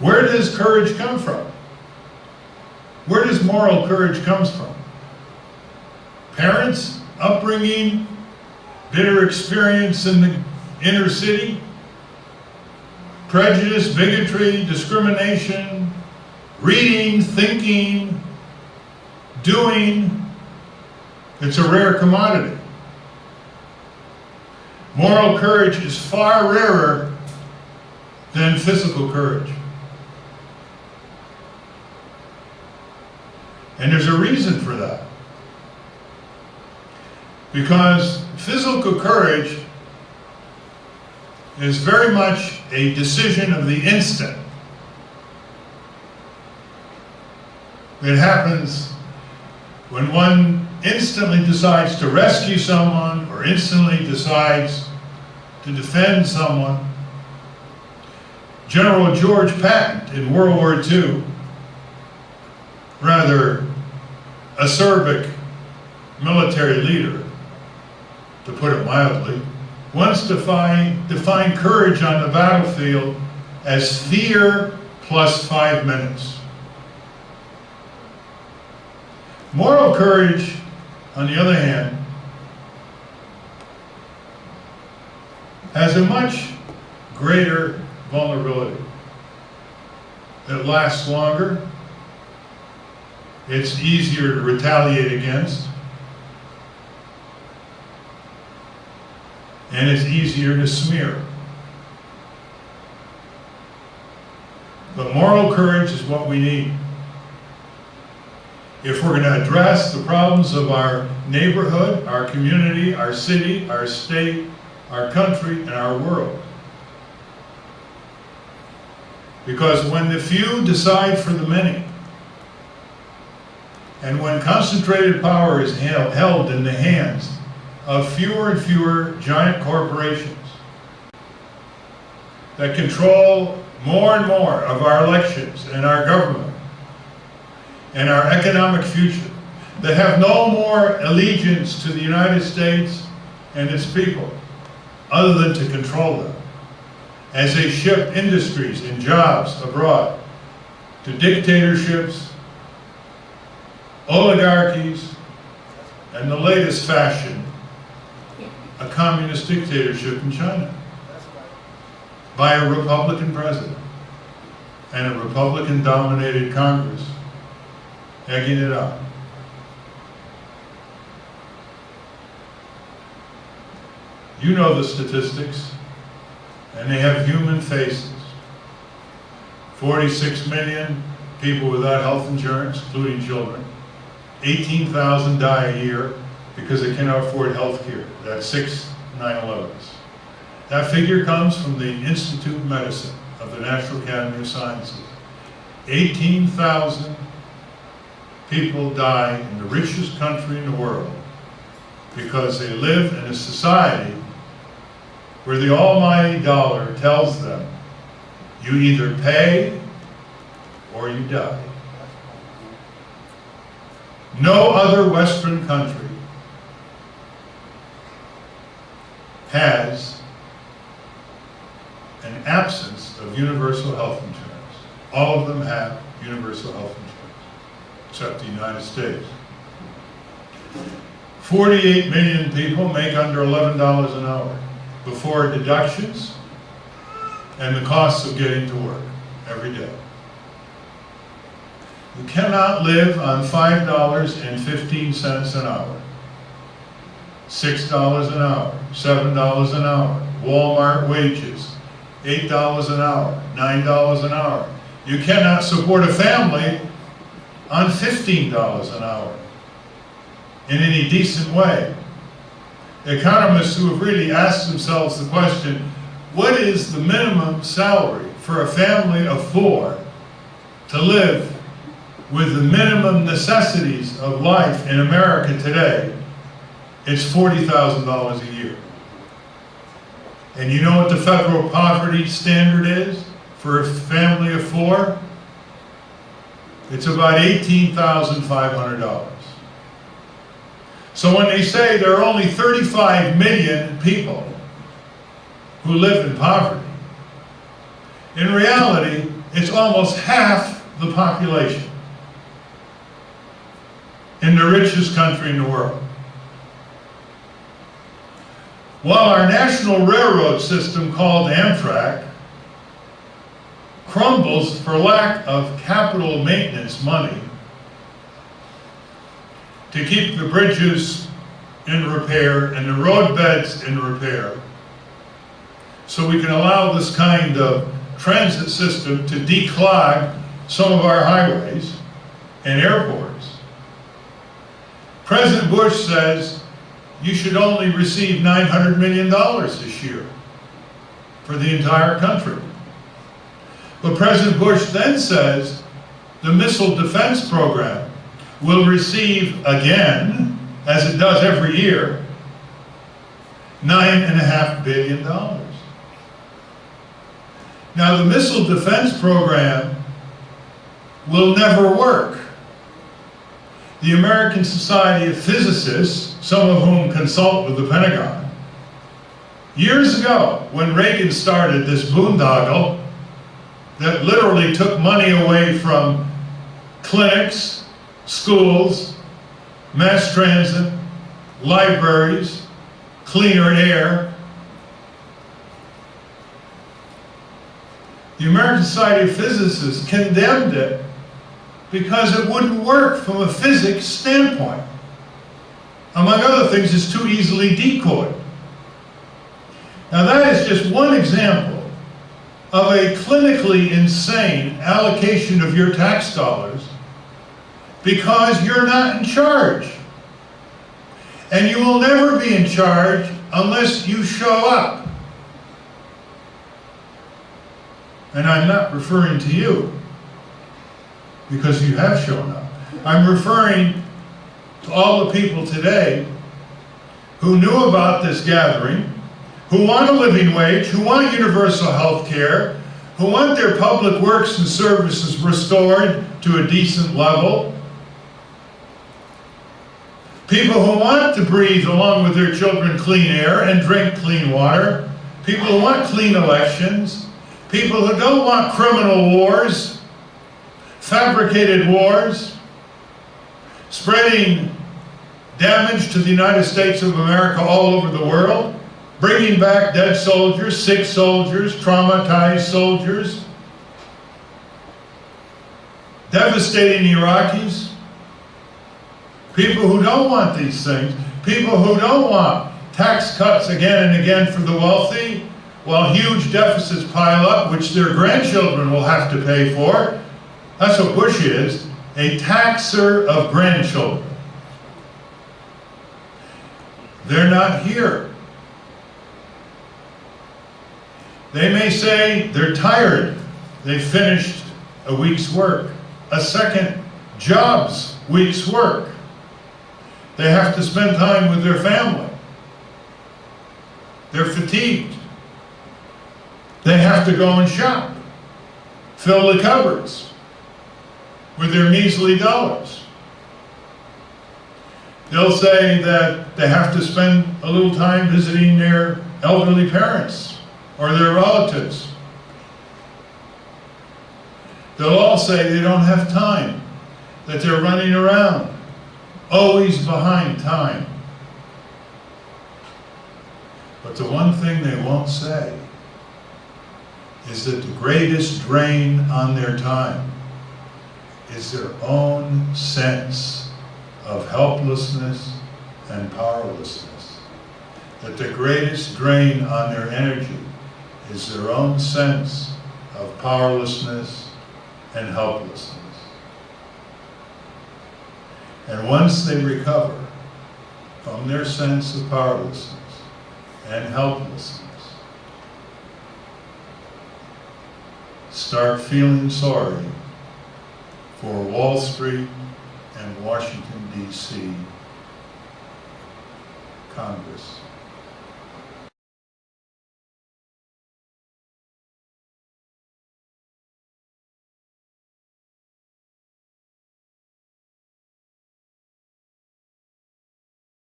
Where does courage come from? Where does moral courage come from? Parents, upbringing, bitter experience in the inner city, prejudice, bigotry, discrimination, reading, thinking, doing. It's a rare commodity. Moral courage is far rarer than physical courage. And there's a reason for that. Because physical courage is very much a decision of the instant. It happens when one instantly decides to rescue someone or instantly decides to defend someone. General George Patton in World War II, rather acerbic military leader, to put it mildly, once defined courage on the battlefield as fear plus 5 minutes. Moral courage, on the other hand, has a much greater vulnerability. It lasts longer, it's easier to retaliate against, and it's easier to smear. But moral courage is what we need if we're going to address the problems of our neighborhood, our community, our city, our state, our country, and our world. Because when the few decide for the many, and when concentrated power is held in the hands of fewer and fewer giant corporations that control more and more of our elections and our government and our economic future, that have no more allegiance to the United States and its people other than to control them, as they ship industries and jobs abroad to dictatorships, oligarchies, and the latest fashion, a communist dictatorship in China, by a Republican president and a Republican-dominated Congress egging it up. You know the statistics, and they have human faces. 46 million people without health insurance, including children. 18,000 die a year because they cannot afford health care. That's 6 9/11s. That figure comes from the Institute of Medicine of the National Academy of Sciences. 18,000 people die in the richest country in the world because they live in a society where the almighty dollar tells them, you either pay or you die. No other Western country has an absence of universal health insurance. All of them have universal health insurance, except the United States. 48 million people make under $11 an hour before deductions and the costs of getting to work every day. You cannot live on $5.15 an hour, $6 an hour, $7 an hour, Walmart wages, $8 an hour, $9 an hour. You cannot support a family on $15 an hour in any decent way. Economists who have really asked themselves the question, what is the minimum salary for a family of 4 to live with the minimum necessities of life in America today? It's $40,000 a year. And you know what the federal poverty standard is for a family of 4? It's about $18,500. So when they say there are only 35 million people who live in poverty, in reality, It's almost half the population in the richest country in the world. While our national railroad system, called Amtrak, crumbles for lack of capital maintenance money to keep the bridges in repair and the roadbeds in repair, so we can allow this kind of transit system to declog some of our highways and airports. President Bush says you should only receive $900 million this year for the entire country. But President Bush then says the missile defense program will receive again, as it does every year, $9.5 billion. Now, the missile defense program will never work. The American Society of Physicists, some of whom consult with the Pentagon, years ago, when Reagan started this boondoggle that literally took money away from clinics, schools, mass transit, libraries, cleaner air, the American Society of Physicists condemned it because it wouldn't work from a physics standpoint. Among other things, it's too easily decoyed. Now that is just one example of a clinically insane allocation of your tax dollars because you're not in charge. And you will never be in charge unless you show up. And I'm not referring to you, because you have shown up. I'm referring to all the people today who knew about this gathering, who want a living wage, who want universal health care, who want their public works and services restored to a decent level, people who want to breathe along with their children clean air and drink clean water, people who want clean elections, people who don't want criminal wars, fabricated wars, spreading damage to the United States of America all over the world, bringing back dead soldiers, sick soldiers, traumatized soldiers, devastating Iraqis, people who don't want these things, people who don't want tax cuts again and again for the wealthy, while huge deficits pile up, which their grandchildren will have to pay for. That's what Bush is, a taxer of grandchildren. They're not here. They may say they're tired. They finished a week's work, a second job's week's work. They have to spend time with their family. They're fatigued. They have to go and shop, fill the cupboards with their measly dollars. They'll say that they have to spend a little time visiting their elderly parents or their relatives. They'll all say they don't have time, that they're running around, always behind time. But the one thing they won't say is that the greatest drain on their time is their own sense of helplessness and powerlessness. That the greatest drain on their energy is their own sense of powerlessness and helplessness. And once they recover from their sense of powerlessness and helplessness, start feeling sorry for Wall Street and Washington, D.C. Congress.